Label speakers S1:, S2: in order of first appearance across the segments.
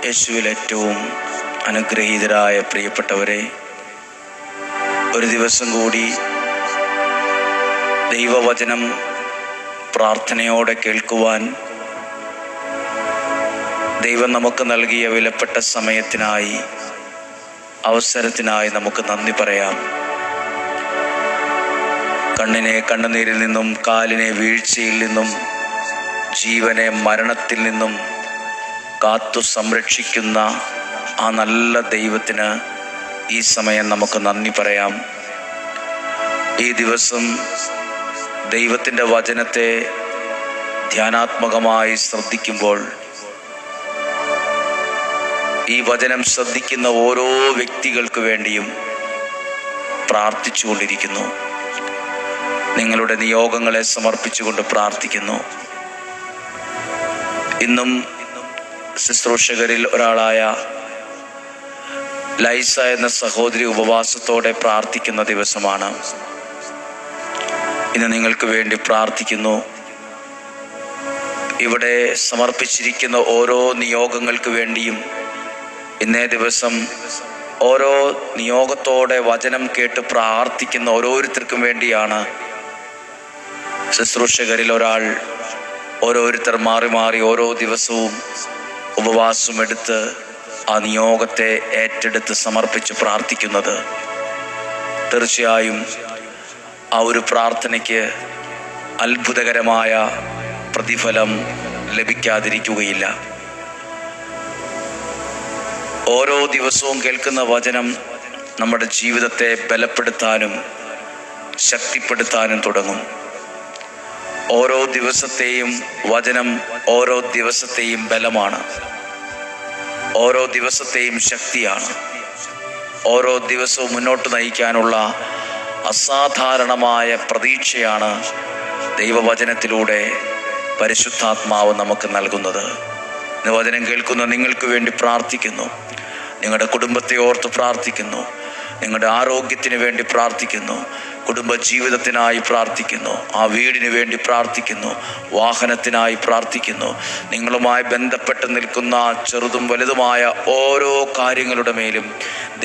S1: യേശുവിൽ ഏറ്റവും അനുഗ്രഹീതരായ പ്രിയപ്പെട്ടവരെ, ഒരു ദിവസം കൂടി ദൈവവചനം പ്രാർത്ഥനയോടെ കേൾക്കുവാൻ ദൈവം നമുക്ക് നൽകിയ വിലപ്പെട്ട സമയത്തിനായി, അവസരത്തിനായി നമുക്ക് നന്ദി പറയാം. കണ്ണിനെ കണ്ണുനീരിൽ നിന്നും, കാലിനെ വീഴ്ചയിൽ നിന്നും, ജീവനെ മരണത്തിൽ നിന്നും കാത്തു സംരക്ഷിക്കുന്ന ആ നല്ല ദൈവത്തിന് ഈ സമയം നമുക്ക് നന്ദി പറയാം. ഈ ദിവസം ദൈവത്തിൻ്റെ വചനത്തെ ധ്യാനാത്മകമായി ശ്രദ്ധിക്കുമ്പോൾ, ഈ വചനം ശ്രദ്ധിക്കുന്ന ഓരോ വ്യക്തികൾക്ക് വേണ്ടിയും പ്രാർത്ഥിച്ചുകൊണ്ടിരിക്കുന്നു. നിങ്ങളുടെ നിയോഗങ്ങളെ സമർപ്പിച്ചുകൊണ്ട് പ്രാർത്ഥിക്കുന്നു. ഇന്നും ശുശ്രൂഷകരിൽ ഒരാളായ ലൈസ എന്ന സഹോദരി ഉപവാസത്തോടെ പ്രാർത്ഥിക്കുന്ന ദിവസമാണ്. ഇന്ന് നിങ്ങൾക്ക് വേണ്ടി പ്രാർത്ഥിക്കുന്നു. ഇവിടെ സമർപ്പിച്ചിരിക്കുന്ന ഓരോ നിയോഗങ്ങൾക്ക് വേണ്ടിയും, ഇന്നേ ദിവസം ഓരോ നിയോഗത്തോടെ വചനം കേട്ട് പ്രാർത്ഥിക്കുന്ന ഓരോരുത്തർക്കും വേണ്ടിയാണ് ശുശ്രൂഷകരിൽ ഒരാൾ ഓരോരുത്തർ മാറി മാറി ഓരോ ദിവസവും ഉപവാസം എടുത്ത് ആ നിയോഗത്തെ ഏറ്റെടുത്ത് സമർപ്പിച്ച് പ്രാർത്ഥിക്കുന്നത്. തീർച്ചയായും ആ ഒരു പ്രാർത്ഥനയ്ക്ക് അത്ഭുതകരമായ പ്രതിഫലം ലഭിക്കാതിരിക്കുകയില്ല. ഓരോ ദിവസവും കേൾക്കുന്ന വചനം നമ്മുടെ ജീവിതത്തെ ബലപ്പെടുത്താനും ശക്തിപ്പെടുത്താനും തുടങ്ങും. ഓരോ ദിവസത്തെയും വചനം ഓരോ ദിവസത്തെയും ബലമാണ്, ഓരോ ദിവസത്തെയും ശക്തിയാണ്. ഓരോ ദിവസവും മുന്നോട്ട് നയിക്കാനുള്ള അസാധാരണമായ പ്രതീക്ഷയാണ് ദൈവവചനത്തിലൂടെ പരിശുദ്ധാത്മാവ് നമുക്ക് നൽകുന്നത്. ഇന്ന് വചനം കേൾക്കുന്ന നിങ്ങൾക്ക് വേണ്ടി പ്രാർത്ഥിക്കുന്നു. നിങ്ങളുടെ കുടുംബത്തെ ഓർത്ത് പ്രാർത്ഥിക്കുന്നു. നിങ്ങളുടെ ആരോഗ്യത്തിന് വേണ്ടി പ്രാർത്ഥിക്കുന്നു. കുടുംബ ജീവിതത്തിനായി പ്രാർത്ഥിക്കുന്നു. ആ വീടിന് വേണ്ടി പ്രാർത്ഥിക്കുന്നു. വാഹനത്തിനായി പ്രാർത്ഥിക്കുന്നു. നിങ്ങളുമായി ബന്ധപ്പെട്ട് നിൽക്കുന്ന ചെറുതും വലുതുമായ ഓരോ കാര്യങ്ങളുടെ മേലും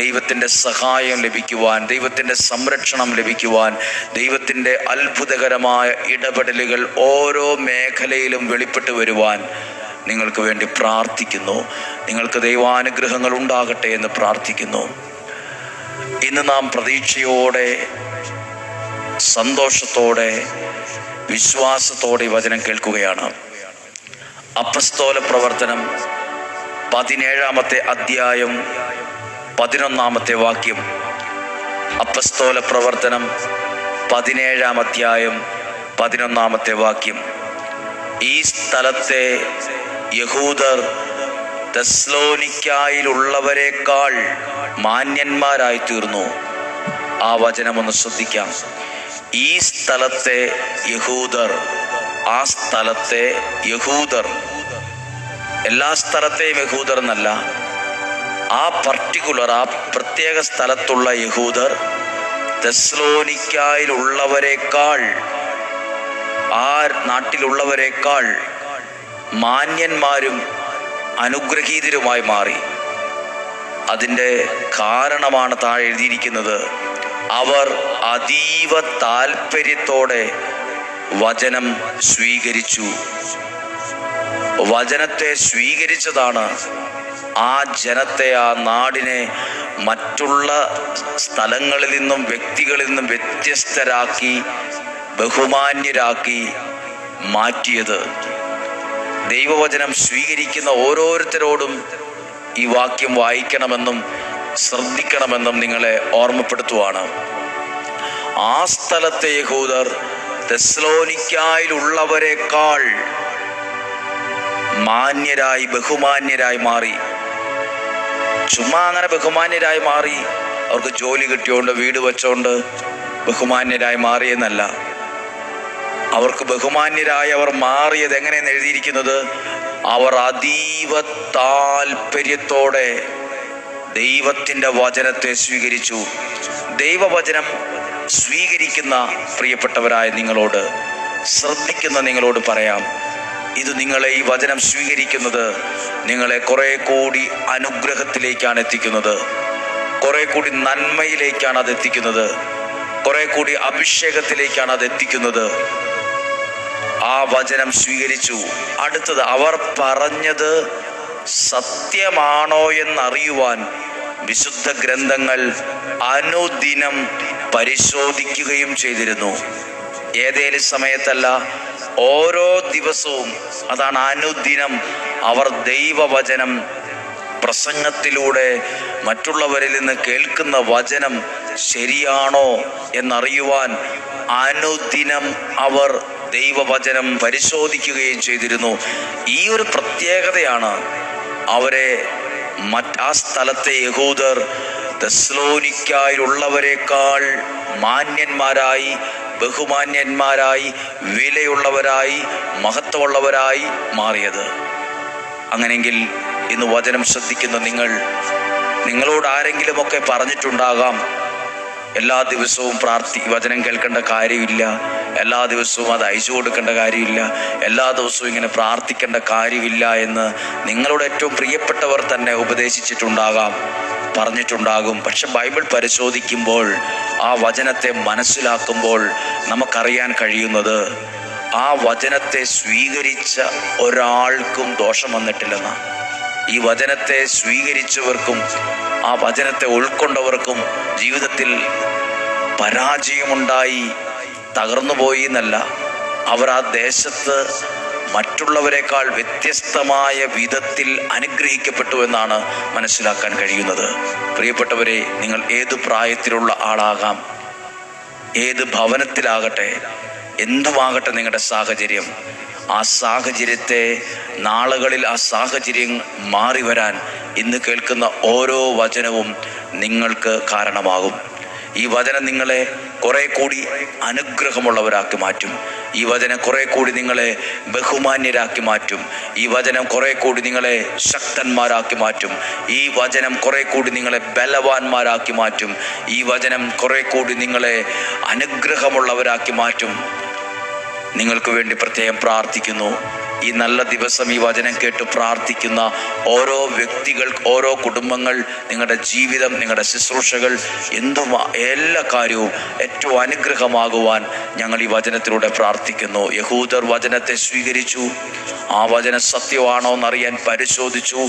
S1: ദൈവത്തിൻ്റെ സഹായം ലഭിക്കുവാൻ, ദൈവത്തിൻ്റെ സംരക്ഷണം ലഭിക്കുവാൻ, ദൈവത്തിൻ്റെ അത്ഭുതകരമായ ഇടപെടലുകൾ ഓരോ മേഖലയിലും വെളിപ്പെട്ട് വരുവാൻ നിങ്ങൾക്ക് വേണ്ടി പ്രാർത്ഥിക്കുന്നു. നിങ്ങൾക്ക് ദൈവാനുഗ്രഹങ്ങൾ ഉണ്ടാകട്ടെ എന്ന് പ്രാർത്ഥിക്കുന്നു. ഇന്ന് നാം പ്രതീക്ഷയോടെ, സന്തോഷത്തോടെ, വിശ്വാസത്തോടെ വചനം കേൾക്കുകയാണ്. അപ്പസ്തോല പ്രവർത്തനം 17-ാമത്തെ അധ്യായം 11-ാമത്തെ വാക്യം. അപ്പസ്തോല പ്രവർത്തനം 17-ാം അധ്യായം 11-ാമത്തെ വാക്യം. ഈ സ്ഥലത്തെ യഹൂദർ തെസ്സലോനിക്കായിലുള്ളവരെക്കാൾ മാന്യന്മാരായി തീർന്നു. ആ വചനമൊന്ന് ശ്രദ്ധിക്കാം. ഈ സ്ഥലത്തെ യഹൂദർ, ആ സ്ഥലത്തെ യഹൂദർ, എല്ലാ സ്ഥലത്തെയും യഹൂദർ എന്നല്ല, ആ പർട്ടിക്കുലർ, ആ പ്രത്യേക സ്ഥലത്തുള്ള യഹൂദർ തെസ്സലോനിക്കായിലുള്ളവരെക്കാൾ, ആ നാട്ടിലുള്ളവരെക്കാൾ മാന്യന്മാരും അനുഗ്രഹീതരുമായി മാറി. അതിൻ്റെ കാരണമാണ് താഴെ എഴുതിയിരിക്കുന്നത്. അവർ അതീവ താല്പര്യത്തോടെ വചനം സ്വീകരിച്ചു. വചനത്തെ സ്വീകരിച്ചതാണ് ആ ജനത്തെ, ആ നാടിനെ മറ്റുള്ള സ്ഥലങ്ങളിൽ നിന്നും വ്യക്തികളിൽ നിന്നും വ്യത്യസ്തരാക്കി, ബഹുമാന്യരാക്കി മാറ്റിയത്. ദൈവവചനം സ്വീകരിക്കുന്ന ഓരോരുത്തരോടും ഈ വാക്യം വായിക്കണമെന്നും ശ്രദ്ധിക്കണമെന്നും നിങ്ങളെ ഓർമ്മപ്പെടുത്തുവാണ്. ആ സ്ഥലത്തെ യഹൂദർ തെസ്സലോനിക്കായിലുള്ളവരെക്കാൾ മാന്യരായി, ബഹുമാന്യരായി മാറി. ചുമ്മാ അങ്ങനെ ബഹുമാന്യരായി മാറി, അവർക്ക് ജോലി കിട്ടിയോണ്ട്, വീട് വെച്ചോണ്ട് ബഹുമാന്യരായി മാറിയെന്നല്ല. അവർക്ക് ബഹുമാന്യരായി അവർ മാറിയത് എങ്ങനെയെന്ന് എഴുതിയിരിക്കുന്നത്? അവർ അതീവ താല്പര്യത്തോടെ ദൈവത്തിൻ്റെ വചനത്തെ സ്വീകരിച്ചു. ദൈവവചനം സ്വീകരിക്കുന്ന പ്രിയപ്പെട്ടവരായ നിങ്ങളോട്, ശ്രദ്ധിക്കുന്ന നിങ്ങളോട് പറയാം, ഇത് നിങ്ങളെ, ഈ വചനം സ്വീകരിക്കുന്നത് നിങ്ങളെ കുറെ കൂടി അനുഗ്രഹത്തിലേക്കാണ് എത്തിക്കുന്നത്, കുറെ കൂടി നന്മയിലേക്കാണ് അത് എത്തിക്കുന്നത്, കുറെ കൂടി അഭിഷേകത്തിലേക്കാണ് അത് എത്തിക്കുന്നത്. ആ വചനം സ്വീകരിച്ചു. അടുത്തത്, അവർ പറഞ്ഞത് സത്യമാണോ എന്നറിയുവാൻ വിശുദ്ധ ഗ്രന്ഥങ്ങൾ അനുദിനം പരിശോധിക്കുകയും ചെയ്തിരുന്നു. ഏതേലും സമയത്തല്ല, ഓരോ ദിവസവും. അതാണ് അനുദിനം. അവർ ദൈവവചനം പ്രസംഗത്തിലൂടെ മറ്റുള്ളവരിൽ നിന്ന് കേൾക്കുന്ന വചനം ശരിയാണോ എന്നറിയുവാൻ അനുദിനം അവർ ദൈവവചനം പരിശോധിക്കുകയും ചെയ്തിരുന്നു. ഈ ഒരു പ്രത്യേകതയാണ് അവരെ ആ സ്ഥലത്തെ യഹൂദർ തെസ്സലോനിക്കായിലുള്ളവരെക്കാൾ മാന്യന്മാരായി, ബഹുമാന്യന്മാരായി, വിലയുള്ളവരായി, മഹത്വമുള്ളവരായി മാറിയത്. അങ്ങനെയെങ്കിൽ ഇന്ന് വചനം ശ്രദ്ധിക്കുന്ന നിങ്ങളോട് ആരെങ്കിലുമൊക്കെ പറഞ്ഞിട്ടുണ്ടാകാം, എല്ലാ ദിവസവും വചനം കേൾക്കേണ്ട കാര്യമില്ല, എല്ലാ ദിവസവും അത് അയച്ചു കൊടുക്കേണ്ട കാര്യമില്ല, എല്ലാ ദിവസവും ഇങ്ങനെ പ്രാർത്ഥിക്കേണ്ട കാര്യമില്ല എന്ന് നിങ്ങളുടെ ഏറ്റവും പ്രിയപ്പെട്ടവർ തന്നെ ഉപദേശിച്ചിട്ടുണ്ടാകാം, പറഞ്ഞിട്ടുണ്ടാകും. പക്ഷെ ബൈബിൾ പരിശോധിക്കുമ്പോൾ, ആ വചനത്തെ മനസ്സിലാക്കുമ്പോൾ നമുക്കറിയാൻ കഴിയുന്നത് ആ വചനത്തെ സ്വീകരിച്ച ഒരാൾക്കും ദോഷം വന്നിട്ടില്ലെന്നാണ്. ഈ വചനത്തെ സ്വീകരിച്ചവർക്കും ആ വചനത്തെ ഉൾക്കൊണ്ടവർക്കും ജീവിതത്തിൽ പരാജയമുണ്ടായി, തകർന്നുപോയി എന്നല്ല, അവർ ആ ദേശത്ത് മറ്റുള്ളവരെക്കാൾ വ്യത്യസ്തമായ വിധത്തിൽ അനുഗ്രഹിക്കപ്പെട്ടു എന്നാണ് മനസ്സിലാക്കാൻ കഴിയുന്നത്. പ്രിയപ്പെട്ടവരെ, നിങ്ങൾ ഏത് പ്രായത്തിലുള്ള ആളാകാം, ഏത് ഭവനത്തിലാകട്ടെ, എന്തുമാകട്ടെ നിങ്ങളുടെ സാഹചര്യം, ആ സാഹചര്യത്തെ നാളുകളിൽ ആ സാഹചര്യം മാറി വരാൻ ഇന്ന് കേൾക്കുന്ന ഓരോ വചനവും നിങ്ങൾക്ക് കാരണമാകും. ഈ വചനം നിങ്ങളെ കുറെ കൂടി അനുഗ്രഹമുള്ളവരാക്കി മാറ്റും. ഈ വചനം കുറെ കൂടി നിങ്ങളെ ബഹുമാന്യരാക്കി മാറ്റും. ഈ വചനം കുറെ കൂടി നിങ്ങളെ ശക്തന്മാരാക്കി മാറ്റും. ഈ വചനം കുറെ കൂടി നിങ്ങളെ ബലവാന്മാരാക്കി മാറ്റും. ഈ വചനം കുറെ കൂടി നിങ്ങളെ അനുഗ്രഹമുള്ളവരാക്കി മാറ്റും. നിങ്ങൾക്ക് വേണ്ടി പ്രത്യേകം പ്രാർത്ഥിക്കുന്നു. ഈ നല്ല ദിവസം ഈ വചനം കേട്ട് പ്രാർത്ഥിക്കുന്ന ഓരോ വ്യക്തികൾ, ഓരോ കുടുംബങ്ങൾ, നിങ്ങളുടെ ജീവിതം, നിങ്ങളുടെ ശുശ്രൂഷകൾ, എല്ലാ കാര്യവും ഏറ്റവും അനുഗ്രഹമാകുവാൻ ഞങ്ങൾ ഈ വചനത്തിലൂടെ പ്രാർത്ഥിക്കുന്നു. യഹൂദർ വചനത്തെ സ്വീകരിച്ചു. ആ വചനം സത്യമാണോ എന്നറിയാൻ പരിശോധിച്ചു.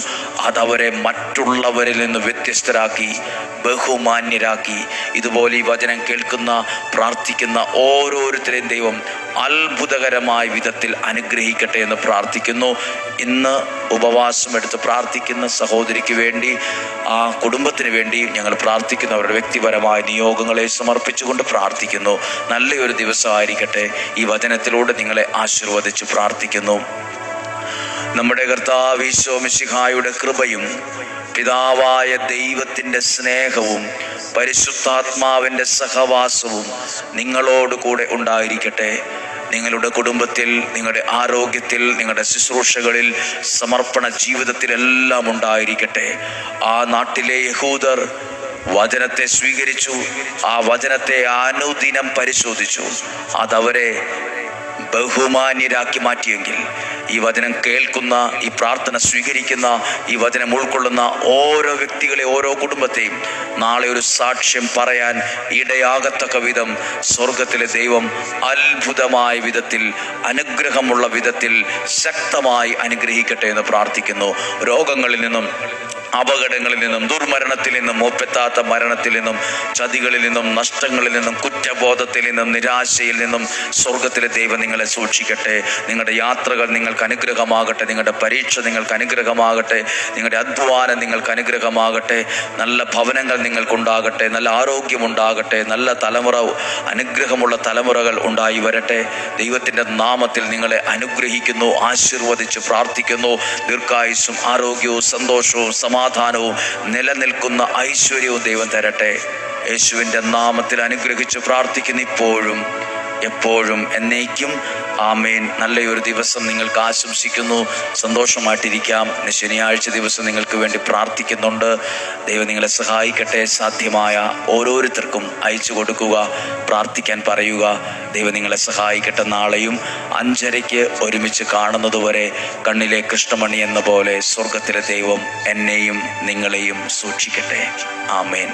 S1: അതവരെ മറ്റുള്ളവരിൽ നിന്ന് വ്യത്യസ്തരാക്കി, ബഹുമാന്യരാക്കി. ഇതുപോലെ ഈ വചനം കേൾക്കുന്ന, പ്രാർത്ഥിക്കുന്ന ഓരോരുത്തരെയും ദൈവം അത്ഭുതകരമായ വിധത്തിൽ അനുഗ്രഹിക്കട്ടെ എന്ന് പ്രാർത്ഥിക്കുന്നു. ഇന്ന് ഉപവാസം എടുത്ത് പ്രാർത്ഥിക്കുന്ന സഹോദരിക്ക് വേണ്ടി, ആ കുടുംബത്തിന് വേണ്ടി ഞങ്ങൾ പ്രാർത്ഥിക്കുന്നു. അവരുടെ വ്യക്തിപരമായ നിയോഗങ്ങളെ സമർപ്പിച്ചുകൊണ്ട് പ്രാർത്ഥിക്കുന്നു. നല്ലൊരു ദിവസമായിരിക്കട്ടെ. ഈ വചനത്തിലൂടെ നിങ്ങളെ ആശീർവദിച്ച് പ്രാർത്ഥിക്കുന്നു. നമ്മുടെ കർത്താവ് ഈശോ മിശിഹായുടെ കൃപയും പിതാവായ ദൈവത്തിൻ്റെ സ്നേഹവും പരിശുദ്ധാത്മാവിൻ്റെ സഹവാസവും നിങ്ങളോട് കൂടെ ഉണ്ടായിരിക്കട്ടെ. നിങ്ങളുടെ കുടുംബത്തിൽ, നിങ്ങളുടെ ആരോഗ്യത്തിൽ, നിങ്ങളുടെ ശുശ്രൂഷകളിൽ, സമർപ്പണ ജീവിതത്തിലെല്ലാം ഉണ്ടായിരിക്കട്ടെ. ആ നാട്ടിലെ യഹൂദർ വചനത്തെ സ്വീകരിച്ചു. ആ വചനത്തെ അനുദിനം പരിശോധിച്ചു. അതവരെ ബഹുമാന്യരാക്കി മാറ്റിയെങ്കിൽ ഈ വചനം കേൾക്കുന്ന, ഈ പ്രാർത്ഥന സ്വീകരിക്കുന്ന, ഈ വചനം ഉൾക്കൊള്ളുന്ന ഓരോ വ്യക്തികളെ, ഓരോ കുടുംബത്തെയും നാളെ ഒരു സാക്ഷ്യം പറയാൻ ഇടയാകത്തക്ക വിധം സ്വർഗത്തിലെ ദൈവം അത്ഭുതമായ വിധത്തിൽ, അനുഗ്രഹമുള്ള വിധത്തിൽ ശക്തമായി അനുഗ്രഹിക്കട്ടെ എന്ന് പ്രാർത്ഥിക്കുന്നു. രോഗങ്ങളിൽ നിന്നും, അപകടങ്ങളിൽ നിന്നും, ദുർമരണത്തിൽ നിന്നും, ഒപ്പെത്താത്ത മരണത്തിൽ നിന്നും, ചതികളിൽ നിന്നും, നഷ്ടങ്ങളിൽ നിന്നും, കുറ്റബോധത്തിൽ നിന്നും, നിരാശയിൽ നിന്നും സ്വർഗത്തിലെ ദൈവം നിങ്ങളെ സൂക്ഷിക്കട്ടെ. നിങ്ങളുടെ യാത്രകൾ നിങ്ങൾക്ക് അനുഗ്രഹമാകട്ടെ. നിങ്ങളുടെ പരീക്ഷ നിങ്ങൾക്ക് അനുഗ്രഹമാകട്ടെ. നിങ്ങളുടെ അധ്വാനം നിങ്ങൾക്ക് അനുഗ്രഹമാകട്ടെ. നല്ല ഭവനങ്ങൾ നിങ്ങൾക്കുണ്ടാകട്ടെ. നല്ല ആരോഗ്യമുണ്ടാകട്ടെ. നല്ല തലമുറ, അനുഗ്രഹമുള്ള തലമുറകൾ ഉണ്ടായി വരട്ടെ. ദൈവത്തിൻ്റെ നാമത്തിൽ നിങ്ങളെ അനുഗ്രഹിക്കുന്നു, ആശീർവദിച്ച് പ്രാർത്ഥിക്കുന്നു. ദീർഘായുസ്സും ആരോഗ്യവും സന്തോഷവും സമാധാനവും നിലനിൽക്കുന്ന ഐശ്വര്യവും ദൈവം തരട്ടെ. യേശുവിൻ്റെ നാമത്തിൽ അനുഗ്രഹിച്ച് പ്രാർത്ഥിക്കുന്നു. ഇപ്പോഴും എപ്പോഴും എന്നേക്കും. ആമേൻ. നല്ലൊരു ദിവസം നിങ്ങൾക്ക് ആശംസിക്കുന്നു. സന്തോഷമായിട്ടിരിക്കാം. ശനിയാഴ്ച ദിവസം നിങ്ങൾക്ക് വേണ്ടി പ്രാർത്ഥിക്കുന്നുണ്ട്. ദൈവം നിങ്ങളെ സഹായിക്കട്ടെ. സാധ്യമായ ഓരോരുത്തർക്കും അയച്ചു കൊടുക്കുക, പ്രാർത്ഥിക്കാൻ പറയുക. ദൈവം നിങ്ങളെ സഹായിക്കട്ടെ. നാളെയും 5:30 ഒരുമിച്ച് കാണുന്നതുവരെ കണ്ണിലെ കൃഷ്ണമണി എന്ന പോലെ സ്വർഗത്തിലെ ദൈവം എന്നെയും നിങ്ങളെയും സൂക്ഷിക്കട്ടെ. ആമേൻ.